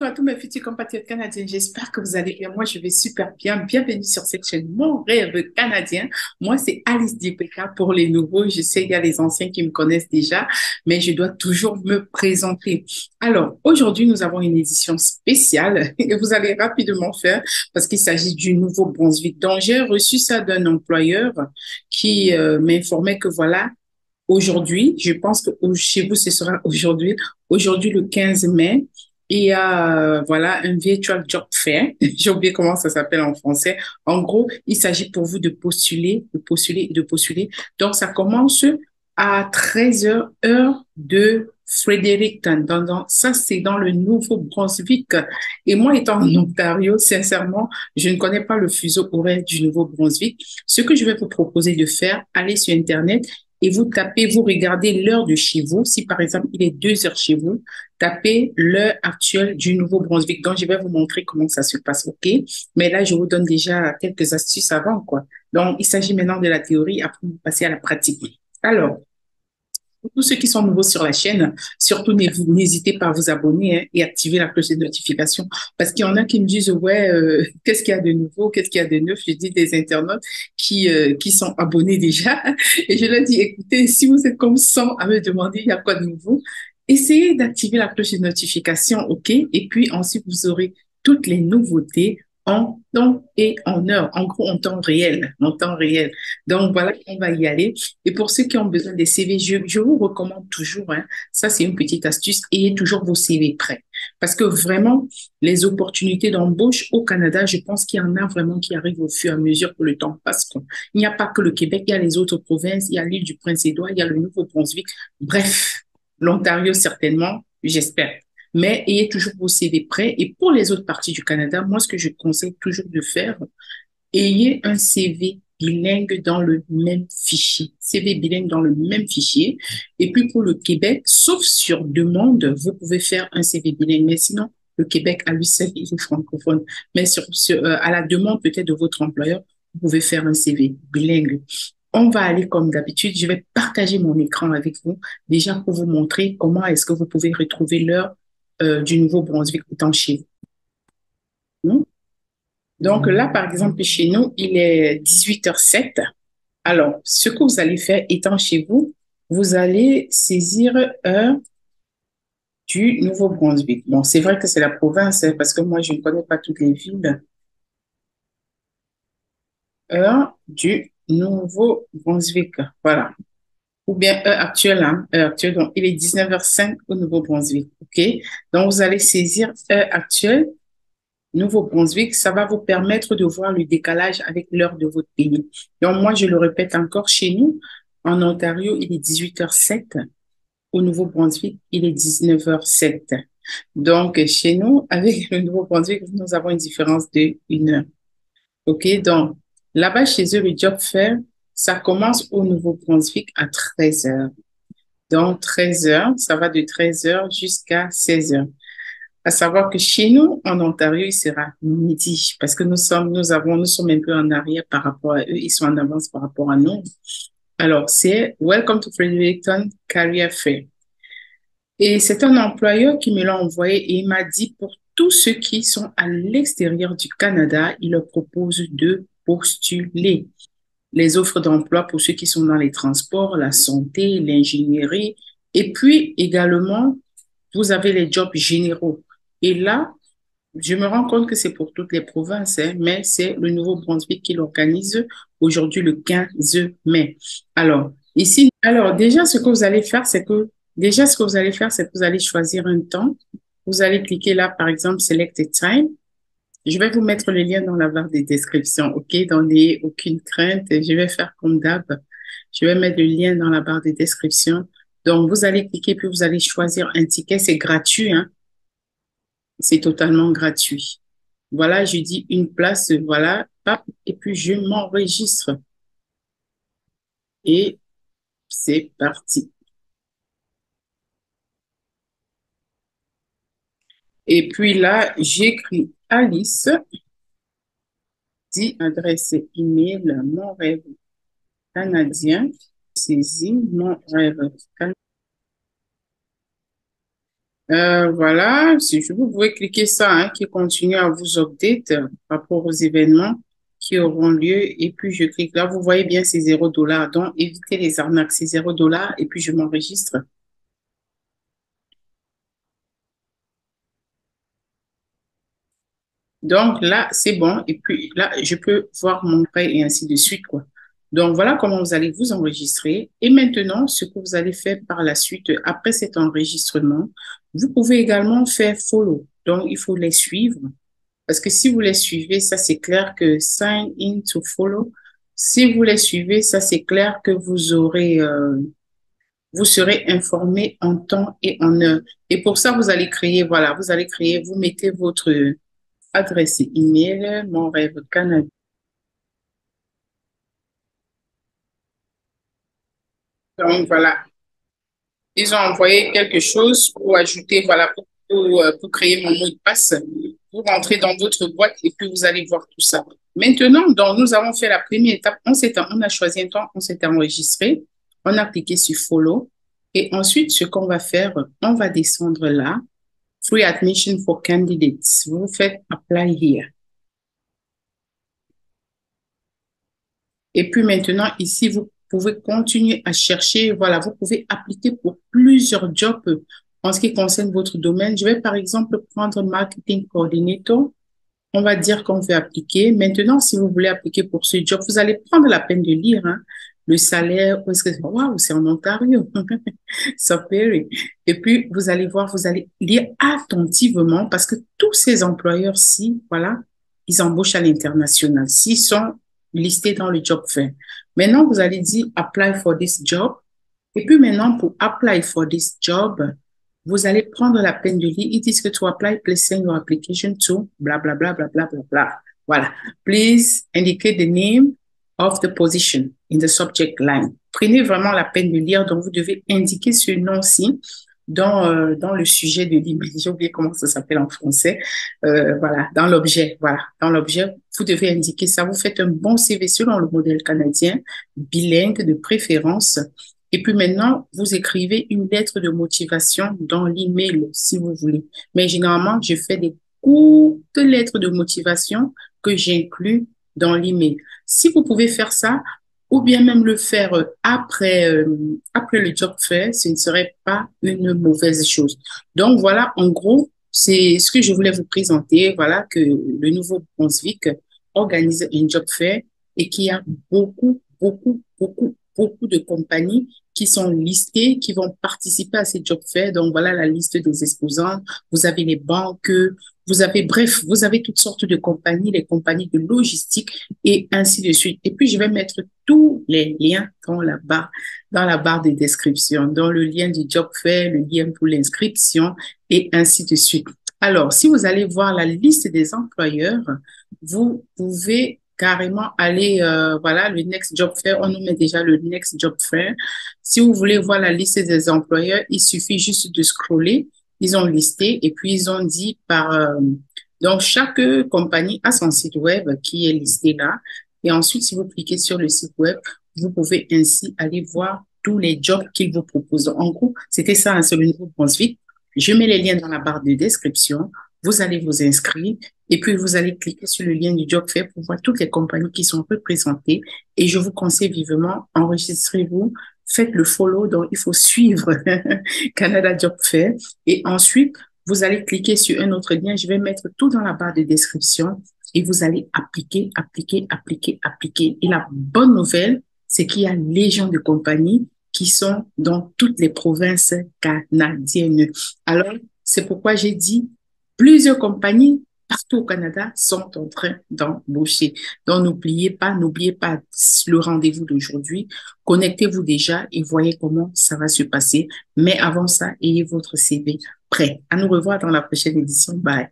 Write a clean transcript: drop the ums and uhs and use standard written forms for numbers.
Bonjour à tous mes futurs compatriotes canadiens, j'espère que vous allez bien. Moi, je vais super bien. Bienvenue sur cette chaîne Mon Rêve Canadien. Moi, c'est Alice Dipeka pour les nouveaux. Je sais, il y a les anciens qui me connaissent déjà, mais je dois toujours me présenter. Alors, aujourd'hui, nous avons une édition spéciale et vous allez rapidement faire parce qu'il s'agit du Nouveau-Brunswick. Donc, j'ai reçu ça d'un employeur qui m'informait que voilà, aujourd'hui, je pense que chez vous, ce sera aujourd'hui le 15 mai. Il y a, voilà, un virtual job fair. J'ai oublié comment ça s'appelle en français. En gros, il s'agit pour vous de postuler, de postuler et de postuler. Donc, ça commence à 13 heures, heure de Fredericton. Ça, c'est dans le Nouveau-Brunswick. Et moi, étant en Ontario, sincèrement, je ne connais pas le fuseau horaire du Nouveau-Brunswick. Ce que je vais vous proposer de faire, allez sur Internet et vous tapez, vous regardez l'heure de chez vous. Si par exemple, il est 2 heures chez vous, tapez l'heure actuelle du Nouveau-Brunswick. Donc, je vais vous montrer comment ça se passe, OK? Mais là, je vous donne déjà quelques astuces avant, quoi. Donc, il s'agit maintenant de la théorie, après, on va passer à la pratique. Alors, pour tous ceux qui sont nouveaux sur la chaîne, surtout n'hésitez pas à vous abonner hein, et activer la cloche de notification parce qu'il y en a qui me disent ouais qu'est-ce qu'il y a de nouveau, qu'est-ce qu'il y a de neuf. Je dis des internautes qui sont abonnés déjà et je leur dis écoutez si vous êtes comme 100 à me demander il y a quoi de nouveau, essayez d'activer la cloche de notification, ok, et puis ensuite vous aurez toutes les nouveautés en temps et en heure, en gros en temps réel, en temps réel. Donc voilà, on va y aller. Et pour ceux qui ont besoin des CV, je vous recommande toujours, hein, ça c'est une petite astuce, ayez toujours vos CV prêts. Parce que vraiment, les opportunités d'embauche au Canada, je pense qu'il y en a vraiment qui arrivent au fur et à mesure que le temps passe. Il n'y a pas que le Québec, il y a les autres provinces, il y a l'île du Prince-Édouard, il y a le Nouveau-Brunswick. Bref, l'Ontario certainement, j'espère. Mais ayez toujours vos CV prêts. Et pour les autres parties du Canada, moi, ce que je conseille toujours de faire, ayez un CV bilingue dans le même fichier. CV bilingue dans le même fichier. Et puis pour le Québec, sauf sur demande, vous pouvez faire un CV bilingue. Mais sinon, le Québec à lui seul, il est francophone. Mais à la demande peut-être de votre employeur, vous pouvez faire un CV bilingue. On va aller comme d'habitude. Je vais partager mon écran avec vous, déjà pour vous montrer comment est-ce que vous pouvez retrouver l'heure du Nouveau-Brunswick étant chez vous. Donc là, par exemple, chez nous, il est 18h07. Alors, ce que vous allez faire étant chez vous, vous allez saisir heure du Nouveau-Brunswick. Bon, c'est vrai que c'est la province, hein, parce que moi, je ne connais pas toutes les villes. Heure du Nouveau-Brunswick. Voilà. Ou bien heure actuelle, hein, heure actuelle. Donc, il est 19h05 au Nouveau-Brunswick. OK? Donc, vous allez saisir heure actuelle Nouveau-Brunswick, ça va vous permettre de voir le décalage avec l'heure de votre pays. Donc, moi, je le répète encore, chez nous, en Ontario, il est 18h07. Au Nouveau-Brunswick, il est 19h07. Donc, chez nous, avec le Nouveau-Brunswick, nous avons une différence de 1 heure. OK? Donc, là-bas, chez eux, le job fair, ça commence au Nouveau-Brunswick à 13 heures. Donc, 13 heures, ça va de 13 heures jusqu'à 16 heures. À savoir que chez nous, en Ontario, il sera midi parce que nous sommes un peu en arrière par rapport à eux. Ils sont en avance par rapport à nous. Alors, c'est Welcome to Fredericton Career Fair. Et c'est un employeur qui me l'a envoyé et il m'a dit pour tous ceux qui sont à l'extérieur du Canada, il leur propose de postuler les offres d'emploi pour ceux qui sont dans les transports, la santé, l'ingénierie. Et puis également, vous avez les jobs généraux. Et là, je me rends compte que c'est pour toutes les provinces, hein, mais c'est le Nouveau-Brunswick qui l'organise aujourd'hui le 15 mai. Alors déjà, ce que vous allez faire, c'est que vous allez choisir un temps. Vous allez cliquer là, par exemple, Select a Time. Je vais vous mettre le lien dans la barre des descriptions, OK? N'ayez aucune crainte. Je vais faire comme d'hab. Je vais mettre le lien dans la barre des descriptions. Donc, vous allez cliquer, puis vous allez choisir un ticket. C'est gratuit, hein? C'est totalement gratuit. Voilà, je dis une place, voilà, hop, et puis je m'enregistre. Et c'est parti. Et puis là, j'écris Alice, dit adresse email, mon rêve canadien, saisie, mon rêve canadien. Voilà, si je vous pouvez cliquer ça, hein, qui continue à vous update par rapport aux événements qui auront lieu. Et puis, je clique là. Vous voyez bien, c'est 0 $. Donc, évitez les arnaques, c'est 0 $. Et puis, je m'enregistre. Donc là, c'est bon. Et puis là, je peux voir mon prêt et ainsi de suite, quoi. Donc voilà comment vous allez vous enregistrer. Et maintenant, ce que vous allez faire par la suite, après cet enregistrement, vous pouvez également faire follow. Donc, il faut les suivre. Parce que si vous les suivez, ça c'est clair que sign in to follow. Si vous les suivez, ça c'est clair que vous serez informé en temps et en heure. Et pour ça, vous allez créer, voilà, vous allez créer, vous mettez votre adresse email, mon rêve Canada. Donc voilà, ils ont envoyé quelque chose pour ajouter, voilà, pour créer mon mot de passe. Vous rentrez dans votre boîte et puis vous allez voir tout ça. Maintenant, donc, nous avons fait la première étape. On a choisi un temps, on s'est enregistré, on a cliqué sur follow. Et ensuite, ce qu'on va faire, on va descendre là. Free admission for candidates. Vous faites apply here. Et puis maintenant, ici, vous pouvez continuer à chercher. Voilà, vous pouvez appliquer pour plusieurs jobs en ce qui concerne votre domaine. Je vais par exemple prendre marketing coordinator. On va dire qu'on veut appliquer. Maintenant, si vous voulez appliquer pour ce job, vous allez prendre la peine de lire, hein, le salaire. Où est-ce que waouh, c'est en Ontario. Ça paye. Et puis, vous allez voir, vous allez lire attentivement parce que tous ces employeurs-ci, voilà, ils embauchent à l'international. S'ils sont listés dans le job fair. Maintenant, vous allez dire apply for this job. Et puis maintenant, pour apply for this job, vous allez prendre la peine de lire. Ils disent que to apply, please send your application to bla bla bla bla bla bla bla. Voilà. Please indicate the name of the position in the subject line. Prenez vraiment la peine de lire. Donc, vous devez indiquer ce nom-ci dans le sujet de l'email. J'ai oublié comment ça s'appelle en français. Voilà, dans l'objet. Voilà, dans l'objet, vous devez indiquer ça. Vous faites un bon CV selon le modèle canadien, bilingue de préférence. Et puis maintenant, vous écrivez une lettre de motivation dans l'email, si vous voulez. Mais généralement, je fais des courtes lettres de motivation que j'inclus dans l'email. Si vous pouvez faire ça, ou bien même le faire après le job fait, ce ne serait pas une mauvaise chose. Donc voilà, en gros, c'est ce que je voulais vous présenter. Voilà que le nouveau Brunswick organise un job fair et qu'il y a beaucoup de compagnies qui sont listées, qui vont participer à ces job fairs. Donc voilà la liste des exposants. Vous avez les banques, vous avez, bref, vous avez toutes sortes de compagnies, les compagnies de logistique et ainsi de suite. Et puis, je vais mettre tous les liens dans la barre de description, dans le lien du job fair, le lien pour l'inscription et ainsi de suite. Alors, si vous allez voir la liste des employeurs, vous pouvez carrément aller, voilà, le Next Job Fair, on nous met déjà le Next Job Fair. Si vous voulez voir la liste des employeurs, il suffit juste de scroller. Ils ont listé et puis ils ont dit donc chaque compagnie a son site web qui est listé là. Et ensuite, si vous cliquez sur le site web, vous pouvez ainsi aller voir tous les jobs qu'ils vous proposent. En gros, c'était ça, hein, c'est le nouveau Brunswick. Je mets les liens dans la barre de description. Vous allez vous inscrire et puis vous allez cliquer sur le lien du job fair pour voir toutes les compagnies qui sont représentées. Et je vous conseille vivement, enregistrez-vous, faites le follow. Donc, il faut suivre Canada Job Fair. Et ensuite, vous allez cliquer sur un autre lien. Je vais mettre tout dans la barre de description et vous allez appliquer, appliquer, appliquer, appliquer. Et la bonne nouvelle, c'est qu'il y a légion de compagnies qui sont dans toutes les provinces canadiennes. Alors, c'est pourquoi j'ai dit plusieurs compagnies partout au Canada sont en train d'embaucher. Donc, n'oubliez pas le rendez-vous d'aujourd'hui. Connectez-vous déjà et voyez comment ça va se passer. Mais avant ça, ayez votre CV prêt. À nous revoir dans la prochaine édition. Bye.